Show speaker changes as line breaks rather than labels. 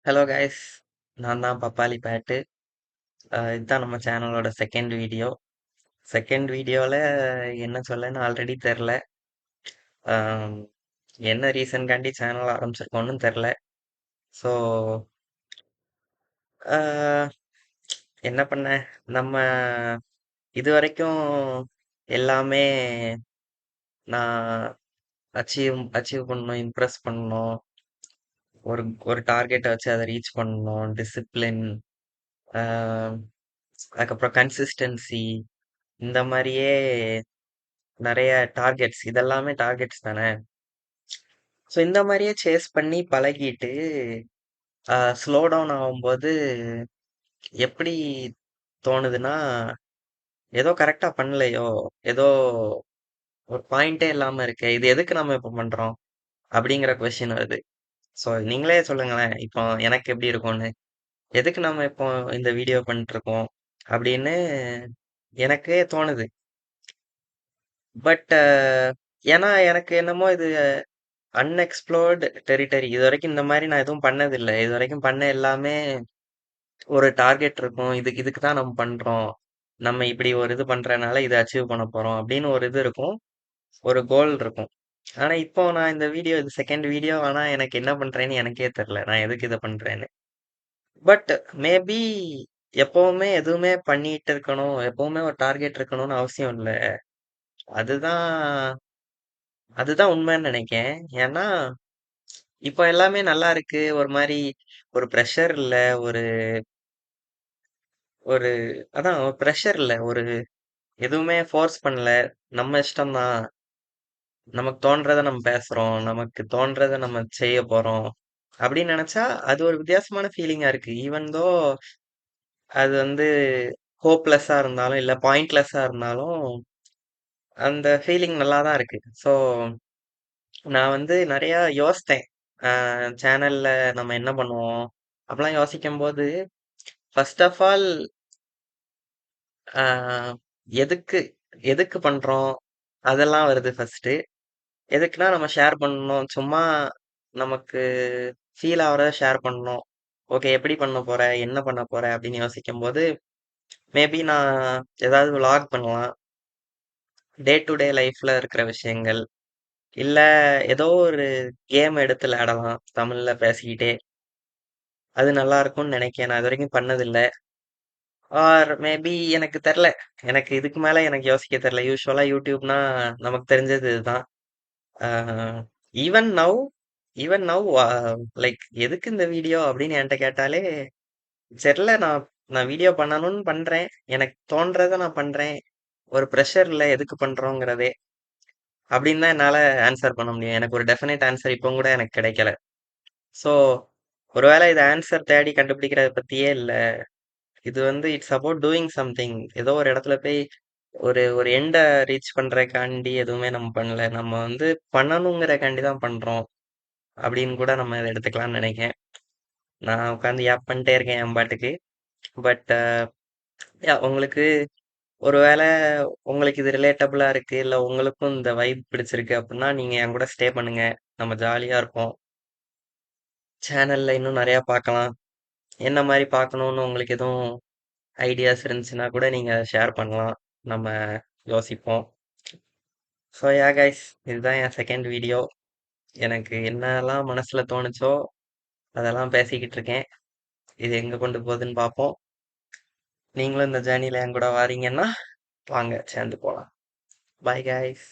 Hello guys, நான் தான் பப்பாளி பேட்டு. இதுதான் நம்ம சேனலோட செகண்ட் வீடியோ. செகண்ட் வீடியோவில் என்ன சொல்லன்னு ஆல்ரெடி தெரில. என்ன ரீசன்காண்டி சேனல் ஆரம்பிச்சிருக்கோன்னு தெரில. ஸோ என்ன பண்ண, நம்ம இது வரைக்கும் எல்லாமே நான் அச்சீவ் பண்ணணும், இம்ப்ரெஸ் பண்ணணும், ஒரு ஒரு டார்கெட்டை வச்சு அதை ரீச் பண்ணணும், டிசிப்ளின், அதுக்கப்புறம் கன்சிஸ்டன்சி, இந்த மாதிரியே நிறைய டார்கெட்ஸ், இதெல்லாமே டார்கெட்ஸ் தானே. ஸோ இந்த மாதிரியே சேஸ் பண்ணி பழகிட்டு ஸ்லோ டவுன் ஆகும்போது எப்படி தோணுதுன்னா, ஏதோ கரெக்டா பண்ணலையோ, ஏதோ ஒரு பாயிண்டே இல்லாம இருக்கே, இது எதுக்கு நம்ம இப்போ பண்றோம் அப்படிங்கிற கொஸ்டின் வருது. ஸோ நீங்களே சொல்லுங்களேன், இப்போ எனக்கு எப்படி இருக்கும்னு, எதுக்கு நம்ம இப்போ இந்த வீடியோ பண்ணிட்டு இருக்கோம் அப்படின்னு எனக்கே தோணுது. பட் ஏன்னா எனக்கு என்னமோ இது அன்எக்ஸ்ப்ளோர்டு டெரிட்டரி. இது வரைக்கும் இந்த மாதிரி நான் எதுவும் பண்ணதில்லை. இது வரைக்கும் பண்ண எல்லாமே ஒரு டார்கெட் இருக்கும். இதுக்கு தான் நம்ம பண்றோம். நம்ம இப்படி ஒரு இது பண்றனால இதை அச்சீவ் பண்ண போறோம் அப்படின்னு ஒரு இது இருக்கும். ஒரு கோல் இருக்கும். ஆனா இப்போ நான் இந்த வீடியோ, இது செகண்ட் வீடியோ, ஆனா எனக்கு என்ன பண்றேன்னு எனக்கே தெரியல. நான் எதுக்கு இதை பண்றேன்னு. பட் மேபி எப்பவுமே எதுவுமே பண்ணிட்டு இருக்கணும், எப்பவுமே ஒரு டார்கெட் இருக்கணும்னு அவசியம் இல்லை. அதுதான் அதுதான் உண்மைன்னு நினைக்கிறேன். ஏன்னா இப்போ எல்லாமே நல்லா இருக்கு. ஒரு மாதிரி ஒரு ப்ரெஷர் இல்ல. ஒரு ஒரு அதான் ஒரு ப்ரெஷர் இல்ல. ஒரு எதுவுமே ஃபோர்ஸ் பண்ணல. நம்ம இஷ்டம் தான். நமக்கு தோன்றத நம்ம பேசுறோம். நமக்கு தோன்றத நம்ம செய்ய போறோம். அப்படின்னு நினைச்சா அது ஒரு வித்தியாசமான ஃபீலிங்கா இருக்கு. ஈவன் தோ அது வந்து ஹோப்லெஸ்ஸா இருந்தாலும், இல்ல பாயிண்ட்லெஸ்ஸா இருந்தாலும், அந்த ஃபீலிங் நல்லா தான் இருக்கு. ஸோ நான் வந்து நிறைய யோசித்தேன். சேனல்ல நம்ம என்ன பண்ணுவோம் அப்படிலாம் யோசிக்கும்போது, ஃபர்ஸ்ட் ஆஃப் ஆல் எதுக்கு எதுக்கு பண்றோம் அதெல்லாம் வருது ஃபர்ஸ்ட். எதுக்குன்னா நம்ம ஷேர் பண்ணணும். சும்மா நமக்கு ஃபீல் ஆகுறத ஷேர் பண்ணணும். ஓகே, எப்படி பண்ண போற, என்ன பண்ண போற அப்படின்னு யோசிக்கும் போது மேபி நான் ஏதாவது vlog பண்ணலாம். டே டு டே லைஃப்ல இருக்கிற விஷயங்கள், இல்ல ஏதோ ஒரு கேம் எடுத்து விளையாடலாம் தமிழ்ல பேசிக்கிட்டே. அது நல்லா இருக்கும்னு நினைக்கிறேன். நான் இது வரைக்கும் பண்ணதில்லை. ஆர் மேபி எனக்கு தெரில. எனக்கு இதுக்கு மேல எனக்கு யோசிக்க தெரியல. யூஸ்வலா யூடியூப்னா நமக்கு தெரிஞ்சது இதுதான். Even now even now like எதுக்கு இந்த வீடியோ அப்படின்னு என்கிட்ட கேட்டாலே தெரியல. நான் நான் வீடியோ பண்ணணும்னு பண்றேன். எனக்கு தோன்றதை நான் பண்றேன். ஒரு ப்ரெஷர் இல்லை எதுக்கு பண்றோங்கிறதே. அப்படின்னு தான் என்னால ஆன்சர் பண்ண முடியும். எனக்கு ஒரு டெஃபினட் ஆன்சர் இப்போ கூட எனக்கு கிடைக்கல. ஸோ ஒருவேளை இது ஆன்சர் தேடி கண்டுபிடிக்கிறத பத்தியே இல்ல. இது வந்து இட்ஸ் அபவுட் டூயிங் சம்திங். ஏதோ ஒரு இடத்துல போய் ஒரு ஒரு எண்ட ரீச் பண்றதுக்காண்டி எதுவுமே நம்ம பண்ணல. நம்ம வந்து பண்ணணுங்கிறக்காண்டி தான் பண்றோம் அப்படின்னு கூட நம்ம இதை எடுத்துக்கலாம்னு நினைக்கிறேன். நான் உட்காந்து யாப் பண்ணிட்டே இருக்கேன் என் பாட்டுக்கு. பட் உங்களுக்கு ஒருவேளை உங்களுக்கு இது ரிலேட்டபிளா இருக்கு, இல்ல உங்களுக்கும் இந்த வைப் பிடிச்சிருக்கு அப்படின்னா நீங்க என் கூட ஸ்டே பண்ணுங்க. நம்ம ஜாலியா இருப்போம். சேனல்ல இன்னும் நிறைய பார்க்கலாம். என்ன மாதிரி பார்க்கணும்னு உங்களுக்கு எதுவும் ஐடியாஸ் இருந்துச்சுன்னா கூட நீங்க ஷேர் பண்ணலாம். நம்ம யோசிப்போம். ஸோ யா கைஸ், இதுதான் என் செகண்ட் வீடியோ. எனக்கு என்னெல்லாம் மனசுல தோணுச்சோ அதெல்லாம் பேசிக்கிட்டு இருக்கேன். இது எங்க கொண்டு போகுதுன்னு பார்ப்போம். நீங்களும் இந்த ஜேர்னில என் கூட வாரீங்கன்னா வாங்க சேர்ந்து போலாம். Bye guys.